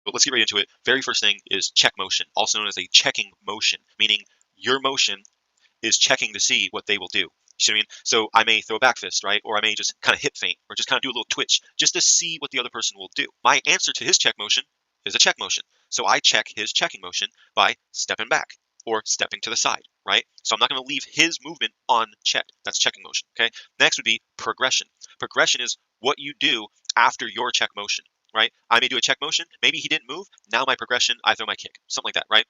But let's get right into it. Very first thing is check motion, also known as a checking motion, meaning your motion is checking to see what they will do. You see what I mean? So I may throw a back fist, right? Or I may just kind of hip feint or just kind of do a little twitch just to see what the other person will do. My answer to his check motion is a check motion. So I check his checking motion by stepping back or stepping to the side, right? So I'm not going to leave his movement unchecked. That's checking motion, okay? Next would be progression. Progression is what you do after your check motion, right? I may do a check motion. Maybe he didn't move. Now my progression, I throw my kick, something like that, right?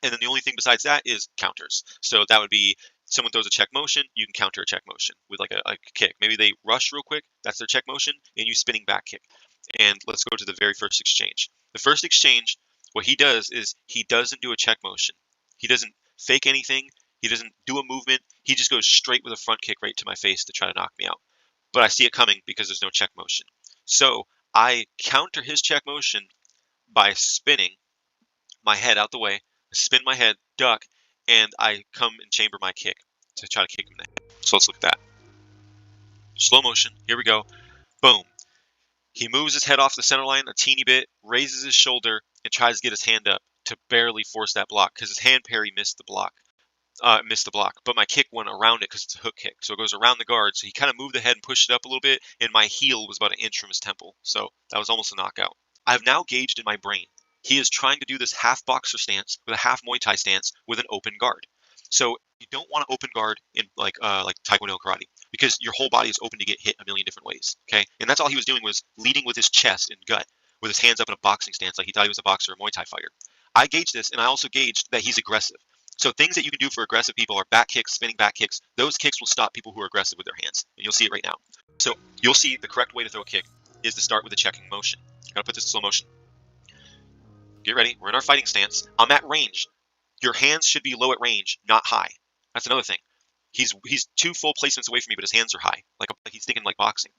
And then the only thing besides that is counters. So that would be someone throws a check motion, you can counter a check motion with like a kick. Maybe they rush real quick, that's their check motion, and you spinning back kick. And let's go to the very first exchange. The first exchange, what he does is he doesn't do a check motion. He doesn't fake anything. He doesn't do a movement. He just goes straight with a front kick right to my face to try to knock me out. But I see it coming because there's no check motion. So I counter his check motion by spinning my head out the way, spin my head, duck, and I come and chamber my kick to try to kick him in the head. So let's look at that. Slow motion. Here we go. Boom. He moves his head off the center line a teeny bit, raises his shoulder, and tries to get his hand up to barely force that block because his hand parry missed the block. But my kick went around it because it's a hook kick. So it goes around the guard. So he kind of moved the head and pushed it up a little bit, and my heel was about an inch from his temple. So that was almost a knockout. I've now gauged in my brain he is trying to do this half boxer stance with a half Muay Thai stance with an open guard. So you don't want to open guard in like Taekwondo karate because your whole body is open to get hit a million different ways. Okay, and that's all he was doing was leading with his chest and gut, with his hands up in a boxing stance like he thought he was a boxer or a Muay Thai fighter. I gauged this, and I also gauged that he's aggressive. So things that you can do for aggressive people are back kicks, spinning back kicks. Those kicks will stop people who are aggressive with their hands, and you'll see it right now. So you'll see the correct way to throw a kick is to start with a checking motion. Gotta put this in slow motion. Get ready. We're in our fighting stance. I'm at range. Your hands should be low at range, not high. That's another thing. He's 2 full placements away from me, but his hands are high. Like he's thinking like boxing.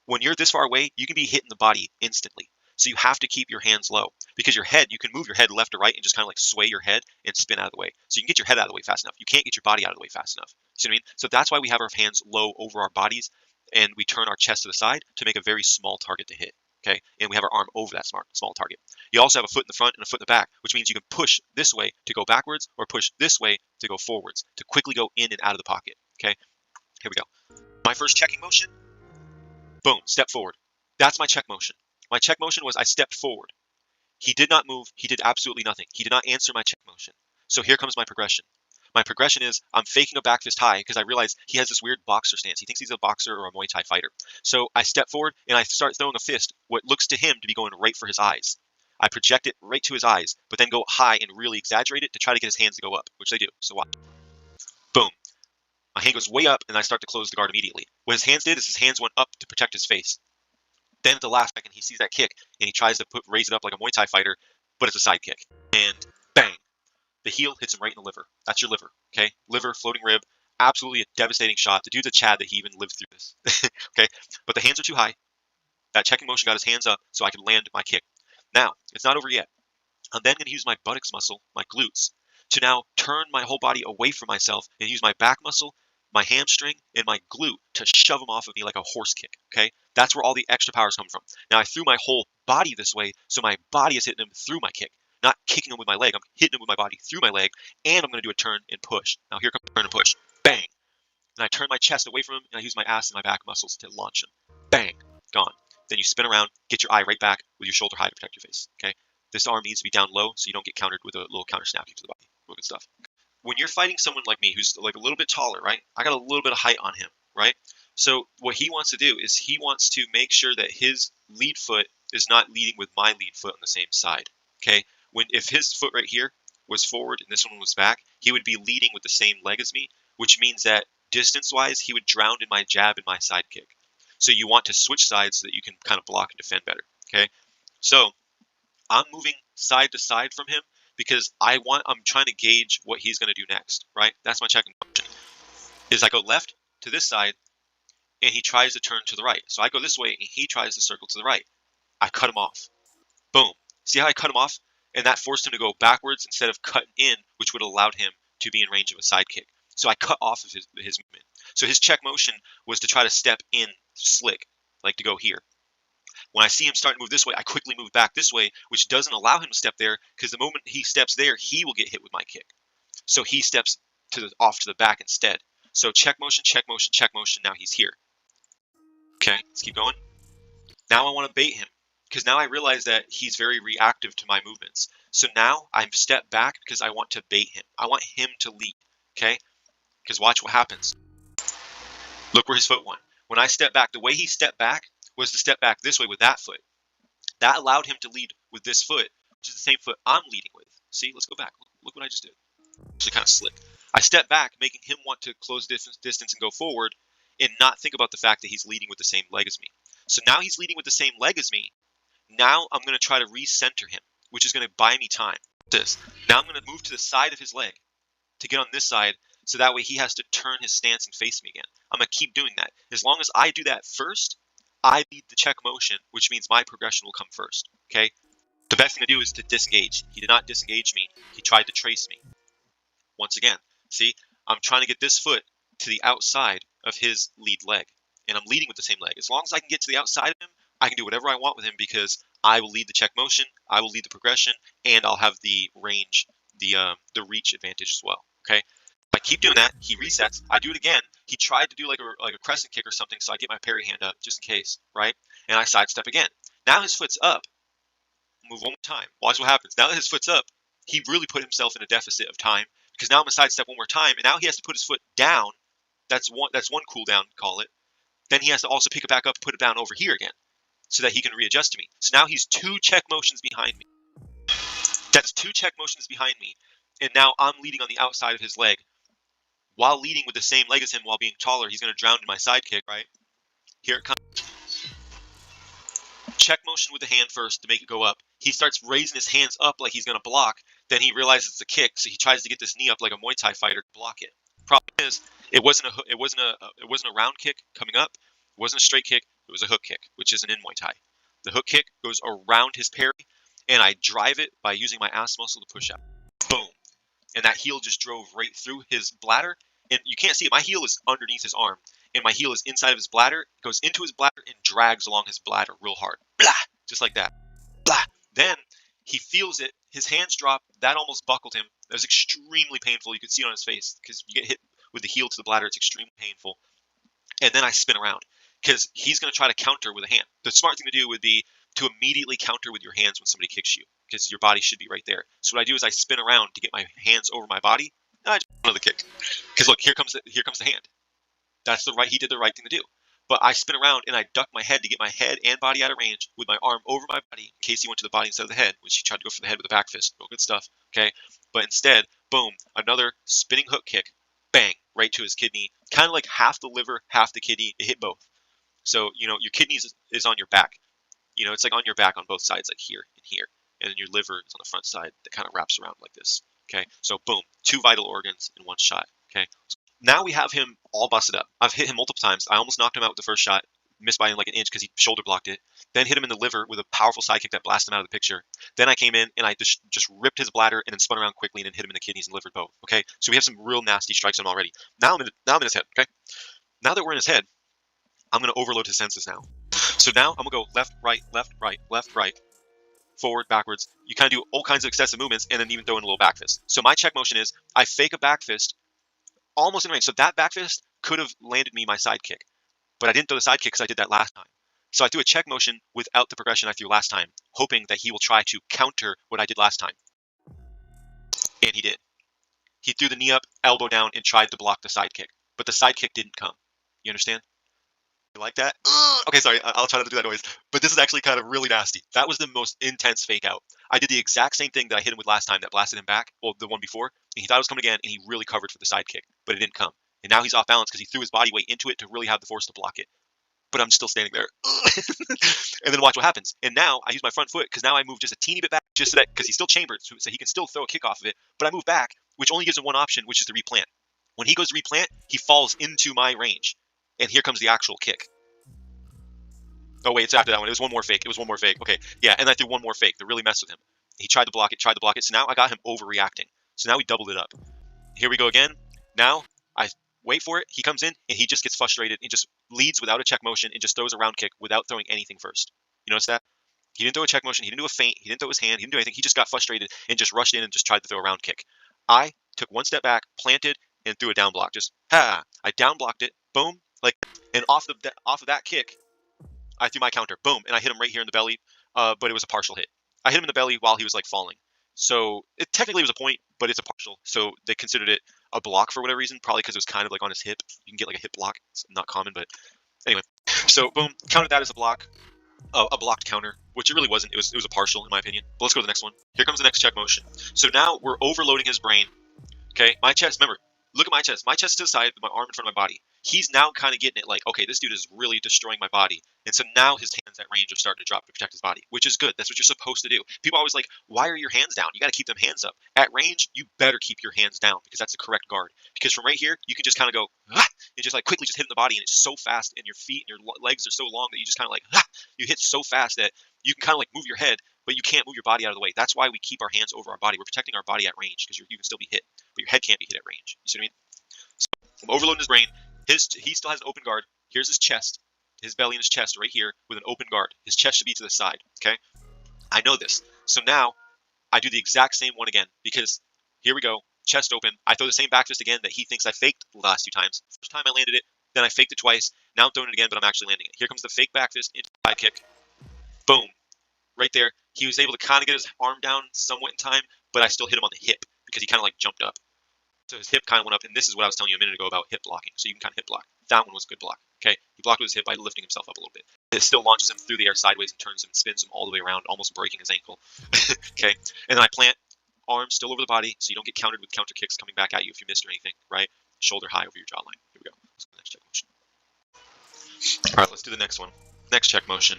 When you're this far away, you can be hit in the body instantly. So you have to keep your hands low because your head, you can move your head left or right and just kind of like sway your head and spin out of the way. So you can get your head out of the way fast enough. You can't get your body out of the way fast enough. See what I mean? So that's why we have our hands low over our bodies and we turn our chest to the side to make a very small target to hit. Okay, and we have our arm over that small target. You also have a foot in the front and a foot in the back, which means you can push this way to go backwards or push this way to go forwards to quickly go in and out of the pocket. Okay, here we go. My first checking motion, boom, step forward. That's my check motion. My check motion was I stepped forward. He did not move. He did absolutely nothing. He did not answer my check motion. So here comes my progression. My progression is I'm faking a back fist high because I realize he has this weird boxer stance. He thinks he's a boxer or a Muay Thai fighter. So I step forward and I start throwing a fist, what looks to him to be going right for his eyes. I project it right to his eyes, but then go high and really exaggerate it to try to get his hands to go up, which they do. So watch. Boom. My hand goes way up and I start to close the guard immediately. What his hands did is his hands went up to protect his face. Then at the last second, he sees that kick and he tries to raise it up like a Muay Thai fighter, but it's a side kick. And bang. The heel hits him right in the liver. That's your liver, okay? Liver, floating rib, absolutely a devastating shot. The dude's a Chad that he even lived through this, okay? But the hands are too high. That checking motion got his hands up so I could land my kick. Now, it's not over yet. I'm then going to use my buttocks muscle, my glutes, to now turn my whole body away from myself and use my back muscle, my hamstring, and my glute to shove him off of me like a horse kick, okay? That's where all the extra powers come from. Now, I threw my whole body this way, so my body is hitting him through my kick. Not kicking him with my leg, I'm hitting him with my body through my leg, and I'm going to do a turn and push. Now here comes the turn and push. Bang! And I turn my chest away from him, and I use my ass and my back muscles to launch him. Bang! Gone. Then you spin around, get your eye right back with your shoulder high to protect your face. Okay? This arm needs to be down low so you don't get countered with a little counter snap to the body. Real good stuff. When you're fighting someone like me who's like a little bit taller, right? I got a little bit of height on him, right? So what he wants to do is he wants to make sure that his lead foot is not leading with my lead foot on the same side. Okay? If his foot right here was forward and this one was back, he would be leading with the same leg as me, which means that distance-wise, he would drown in my jab and my side kick. So you want to switch sides so that you can kind of block and defend better. Okay, so I'm moving side to side from him because I'm trying to gauge what he's going to do next. Right, that's my checking motion. Is I go left to this side, and he tries to turn to the right. So I go this way, and he tries to circle to the right. I cut him off. Boom. See how I cut him off? And that forced him to go backwards instead of cutting in, which would have allowed him to be in range of a side kick. So I cut off of his movement. So his check motion was to try to step in slick, like to go here. When I see him starting to move this way, I quickly move back this way, which doesn't allow him to step there, because the moment he steps there, he will get hit with my kick. So he steps off to the back instead. So check motion, check motion, check motion. Now he's here. Okay, let's keep going. Now I want to bait him, because now I realize that he's very reactive to my movements. So now I'm step back because I want to bait him. I want him to lead. Okay, because watch what happens. Look where his foot went. When I step back, the way he stepped back was to step back this way with that foot. That allowed him to lead with this foot, which is the same foot I'm leading with. See, let's go back. Look what I just did. Actually kind of slick. I step back, making him want to close distance and go forward, and not think about the fact that he's leading with the same leg as me. So now he's leading with the same leg as me. Now I'm going to try to recenter him, which is going to buy me time. Now I'm going to move to the side of his leg to get on this side, so that way he has to turn his stance and face me again. I'm going to keep doing that. As long as I do that first, I lead the check motion, which means my progression will come first. Okay? The best thing to do is to disengage. He did not disengage me. He tried to trace me. Once again, see, I'm trying to get this foot to the outside of his lead leg, and I'm leading with the same leg. As long as I can get to the outside of him, I can do whatever I want with him, because I will lead the check motion, I will lead the progression, and I'll have the range, the reach advantage as well. Okay? If I keep doing that, he resets. I do it again. He tried to do like a crescent kick or something, so I get my parry hand up just in case, right? And I sidestep again. Now his foot's up. Move one more time. Watch what happens. Now that his foot's up, he really put himself in a deficit of time, because now I'm gonna sidestep one more time, and now he has to put his foot down. That's one cooldown, call it. Then he has to also pick it back up and put it down over here again, so that he can readjust to me. So now he's 2 check motions behind me. That's 2 check motions behind me, and now I'm leading on the outside of his leg. While leading with the same leg as him, while being taller, he's gonna drown in my side kick, right? Here it comes. Check motion with the hand first to make it go up. He starts raising his hands up like he's gonna block. Then he realizes it's a kick, so he tries to get this knee up like a Muay Thai fighter to block it. Problem is, it wasn't a round kick coming up. It wasn't a straight kick. It was a hook kick, which isn't in Muay Thai. The hook kick goes around his parry, and I drive it by using my ass muscle to push out. Boom, and that heel just drove right through his bladder, and you can't see it. My heel is underneath his arm, and my heel is inside of his bladder, goes into his bladder, and drags along his bladder real hard. Blah! Just like that. Blah! Then he feels it. His hands drop. That almost buckled him. That was extremely painful. You could see it on his face, because you get hit with the heel to the bladder. It's extremely painful. And then I spin around, because he's going to try to counter with a hand. The smart thing to do would be to immediately counter with your hands when somebody kicks you, because your body should be right there. So what I do is I spin around to get my hands over my body, and I just another kick. Because look, here comes the hand. He did the right thing to do. But I spin around and I duck my head to get my head and body out of range with my arm over my body in case he went to the body instead of the head, which he tried to go for the head with a back fist. Real good stuff. Okay. But instead, boom, another spinning hook kick, bang, right to his kidney. Kind of like half the liver, half the kidney. It hit both. So, your kidney is on your back. It's like on your back on both sides, like here and here. And then your liver is on the front side that kind of wraps around like this. Okay. So boom, 2 vital organs in one shot. Okay. Now we have him all busted up. I've hit him multiple times. I almost knocked him out with the first shot, missed by like an inch because he shoulder blocked it. Then hit him in the liver with a powerful side kick that blasted him out of the picture. Then I came in and I just ripped his bladder and then spun around quickly and then hit him in the kidneys and liver both. Okay, so we have some real nasty strikes on him already. Now I'm in his head. Okay, now that we're in his head, I'm gonna overload his senses now. So now I'm gonna go left, right, left, right, left, right, forward, backwards. You kind of do all kinds of excessive movements and then even throw in a little back fist. So my check motion is I fake a back fist almost in range. So that back fist could have landed me my side kick, but I didn't throw the side kick because I did that last time. So I threw a check motion without the progression I threw last time, hoping that he will try to counter what I did last time. And he did. He threw the knee up, elbow down, and tried to block the side kick, but the side kick didn't come. You understand? You like that? Okay, sorry, I'll try not to do that noise. But this is actually kind of really nasty. That was the most intense fake out. I did the exact same thing that I hit him with last time that blasted him back, well, the one before, and he thought it was coming again, and he really covered for the side kick, but it didn't come. And now he's off balance because he threw his body weight into it to really have the force to block it. But I'm still standing there. And then watch what happens. And now I use my front foot because now I move just a teeny bit back, just so that, because he's still chambered, so he can still throw a kick off of it, but I move back, which only gives him one option, which is to replant. When he goes to replant, he falls into my range. And here comes the actual kick. Oh wait, it's after that one. It was one more fake. Okay, yeah, and I threw one more fake to really mess with him. He tried to block it. So now I got him overreacting. So now we doubled it up. Here we go again. Now I wait for it. He comes in and he just gets frustrated and just leads without a check motion and just throws a round kick without throwing anything first. You notice that? He didn't throw a check motion. He didn't do a feint. He didn't throw his hand. He didn't do anything. He just got frustrated and just rushed in and just tried to throw a round kick. I took one step back, planted, and threw a down block. Just ha! I down blocked it. Boom! Like, and off of that kick, I threw my counter. Boom! And I hit him right here in the belly. But it was a partial hit. I hit him in the belly while he was like falling. So it technically was a point, but it's a partial. So they considered it a block for whatever reason. Probably because it was kind of like on his hip. You can get like a hip block. It's not common, but anyway. So boom, counted that as a block. A blocked counter, which it really wasn't. It was a partial in my opinion. But let's go to the next one. Here comes the next check motion. So now we're overloading his brain. Okay, my chest. Remember, look at my chest. My chest to the side, my arm in front of my body. He's now kind of getting it like, okay, this dude is really destroying my body. And so now his hands at range are starting to drop to protect his body, which is good. That's what you're supposed to do. People are always like, why are your hands down? You got to keep them hands up. At range, you better keep your hands down because that's the correct guard. Because from right here, you can just kind of go, ah, and just like quickly just hit in the body. And it's so fast and your feet and your legs are so long that you just kind of like, ah, you hit so fast that you can kind of like move your head, but you can't move your body out of the way. That's why we keep our hands over our body. We're protecting our body at range because you can still be hit, but your head can't be hit at range. You see what I mean? So I'm overloading his brain. He still has an open guard. Here's his chest, his belly and his chest right here with an open guard. His chest should be to the side. Okay, I know this. So now I do the exact same one again because here we go, chest open. I throw the same back fist again that he thinks I faked the last two times. First time I landed it, then I faked it twice. Now I'm throwing it again, but I'm actually landing it. Here comes the fake back fist into side kick. Boom, right there. He was able to kind of get his arm down somewhat in time, but I still hit him on the hip because he kind of like jumped up. So his hip kind of went up, and this is what I was telling you a minute ago about hip blocking. So you can kind of hip block. That one was a good block. Okay, he blocked with his hip by lifting himself up a little bit. It still launches him through the air sideways and turns him and spins him all the way around, almost breaking his ankle. Okay, and then I plant, arms still over the body, so you don't get countered with counter kicks coming back at you if you missed or anything, right? Shoulder high over your jawline. Here we go. Let's go to the next check motion. All right, let's do the next one. Next check motion.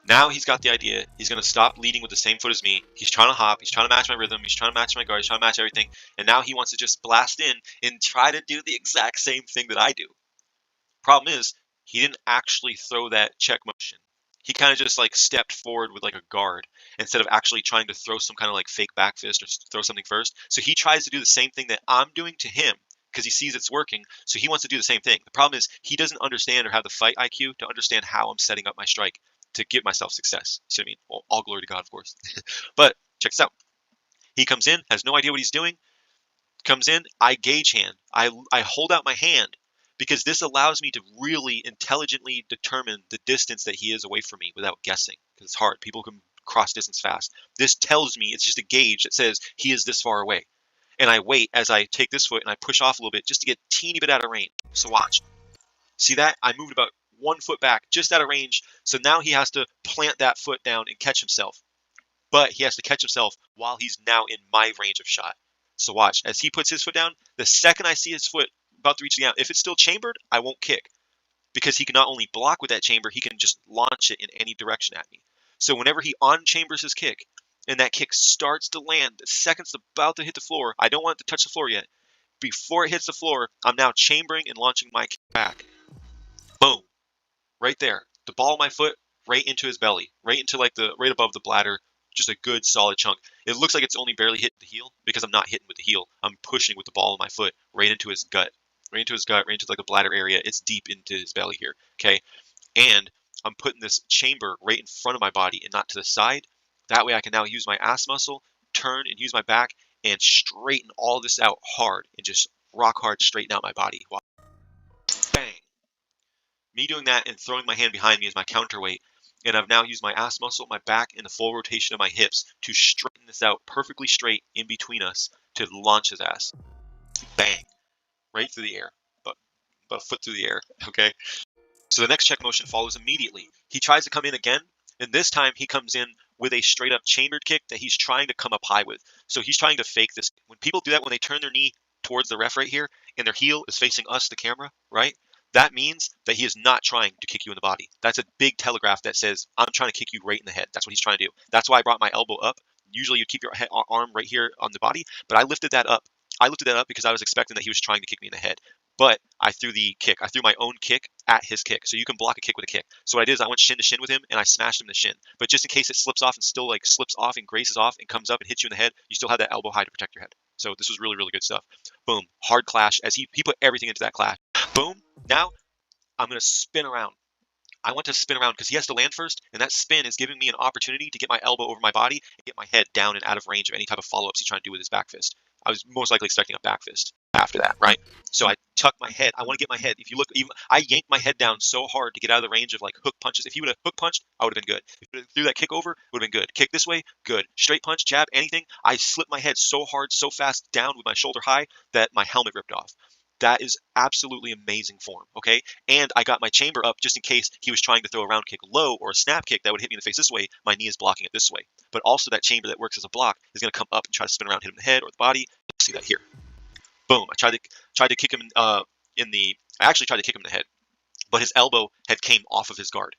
Now he's got the idea. He's going to stop leading with the same foot as me. He's trying to hop. He's trying to match my rhythm. He's trying to match my guard. He's trying to match everything. And now he wants to just blast in and try to do the exact same thing that I do. Problem is, he didn't actually throw that check motion. He kind of just like stepped forward with like a guard instead of actually trying to throw some kind of like fake back fist or throw something first. So he tries to do the same thing that I'm doing to him because he sees it's working. So he wants to do the same thing. The problem is he doesn't understand or have the fight IQ to understand how I'm setting up my strike to give myself success. See what I mean? Well, all glory to God, of course. But check this out. He comes in, has no idea what he's doing. Comes in, I gauge hand. I hold out my hand because this allows me to really intelligently determine the distance that he is away from me without guessing. Because it's hard. People can cross distance fast. This tells me, it's just a gauge that says he is this far away. And I wait as I take this foot and I push off a little bit just to get a teeny bit out of range. So watch. See that? I moved about 1 foot back, just out of range. So now he has to plant that foot down and catch himself. But he has to catch himself while he's now in my range of shot. So watch, as he puts his foot down, the second I see his foot about to reach the ground, if it's still chambered, I won't kick. Because he can not only block with that chamber, he can just launch it in any direction at me. So whenever he on-chambers his kick, and that kick starts to land, the second it's about to hit the floor, I don't want it to touch the floor yet. Before it hits the floor, I'm now chambering and launching my kick back. Boom. Right there, the ball of my foot right into his belly, right into like right above the bladder, just a good solid chunk. It looks like it's only barely hitting the heel because I'm not hitting with the heel. I'm pushing with the ball of my foot right into his gut, right into like the bladder area. It's deep into his belly here, okay? And I'm putting this chamber right in front of my body and not to the side. That way I can now use my ass muscle, turn and use my back and straighten all this out hard and just rock hard straighten out my body. Bang. Me doing that and throwing my hand behind me is my counterweight, and I've now used my ass muscle, my back, and the full rotation of my hips to straighten this out perfectly straight in between us to launch his ass. Bang. Right through the air. About a foot through the air, okay? So the next check motion follows immediately. He tries to come in again, and this time he comes in with a straight up chambered kick that he's trying to come up high with. So he's trying to fake this. When people do that, when they turn their knee towards the ref right here, and their heel is facing us, the camera, right? That means that he is not trying to kick you in the body. That's a big telegraph that says, I'm trying to kick you right in the head. That's what he's trying to do. That's why I brought my elbow up. Usually you keep your arm right here on the body, but I lifted that up. I lifted that up because I was expecting that he was trying to kick me in the head. But I threw the kick. I threw my own kick at his kick. So you can block a kick with a kick. So what I did is I went shin to shin with him and I smashed him in the shin. But just in case it slips off and still like slips off and graces off and comes up and hits you in the head, you still have that elbow high to protect your head. So this was really, really good stuff. Boom. Hard clash as he put everything into that clash. Boom. Now I'm going to spin around. I want to spin around because he has to land first, and that spin is giving me an opportunity to get my elbow over my body and get my head down and out of range of any type of follow-ups he's trying to do with his back fist. I was most likely expecting a back fist after that, right? So I tuck my head. I want to get my head. If you look, even I yanked my head down so hard to get out of the range of like hook punches. If he would have hook punched, I would have been good. If he threw that kick over, would have been good. Kick this way, good. Straight punch, jab, anything. I slipped my head so hard, so fast down with my shoulder high that my helmet ripped off. That is absolutely amazing form, okay? And I got my chamber up just in case he was trying to throw a round kick low or a snap kick that would hit me in the face this way. My knee is blocking it this way. But also that chamber that works as a block is going to come up and try to spin around, hit him in the head or the body. You'll see that here. Boom. I tried to kick him in the. I actually tried to kick him in the head, but his elbow had came off of his guard,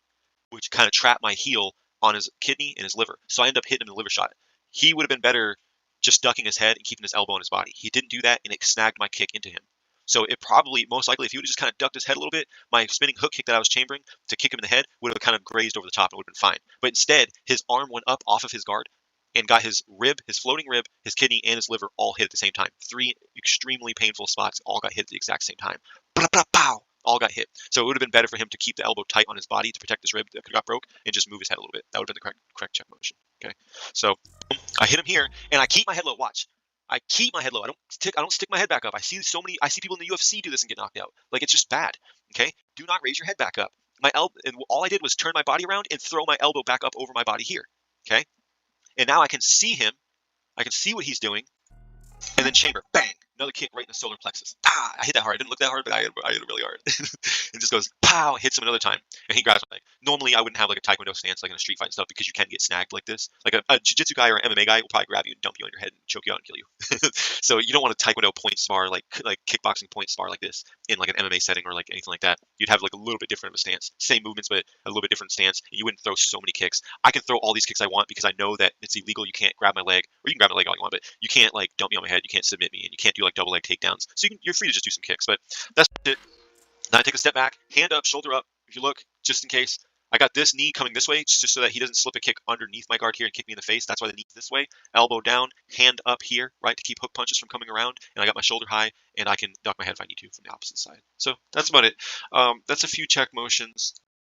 which kind of trapped my heel on his kidney and his liver. So I ended up hitting him in the liver shot. He would have been better just ducking his head and keeping his elbow on his body. He didn't do that, and it snagged my kick into him. So it probably, most likely, if he would have just kind of ducked his head a little bit, my spinning hook kick that I was chambering to kick him in the head would have kind of grazed over the top and would have been fine. But instead, his arm went up off of his guard and got his rib, his floating rib, his kidney, and his liver all hit at the same time. 3 extremely painful spots all got hit at the exact same time. Pow! All got hit. So it would have been better for him to keep the elbow tight on his body to protect his rib that could have got broke and just move his head a little bit. That would have been the correct check motion. Okay. So I hit him here and I keep my head low. Watch. I keep my head low. I don't stick my head back up. I see people in the UFC do this and get knocked out. Like, it's just bad. Okay? Do not raise your head back up. My elbow, and all I did was turn my body around and throw my elbow back up over my body here. Okay? And now I can see him. I can see what he's doing. And then chamber, bang, another kick right in the solar plexus. Ah, I hit that hard. I didn't look that hard, but I hit it really hard. It just goes, pow, hits him another time, and he grabs my leg. Normally, I wouldn't have like a Taekwondo stance like in a street fight and stuff because you can get snagged like this. Like a jiu-jitsu guy or an MMA guy will probably grab you and dump you on your head and choke you out and kill you. So you don't want a Taekwondo point spar like kickboxing point spar like this in like an MMA setting or like anything like that. You'd have like a little bit different of a stance, same movements but a little bit different stance. And you wouldn't throw so many kicks. I can throw all these kicks I want because I know that it's illegal. You can't grab my leg, or you can grab my leg all you want, but you can't like dump me on my head. You can't submit me, and you can't do like double leg takedowns. So you're free to just do some kicks, but that's it. Now I take a step back, hand up, shoulder up. If you look, just in case, I got this knee coming this way just so that he doesn't slip a kick underneath my guard here and kick me in the face. That's why the knee's this way. Elbow down, hand up here, right, to keep hook punches from coming around. And I got my shoulder high, and I can duck my head if I need to from the opposite side. So that's about it. That's a few check motions.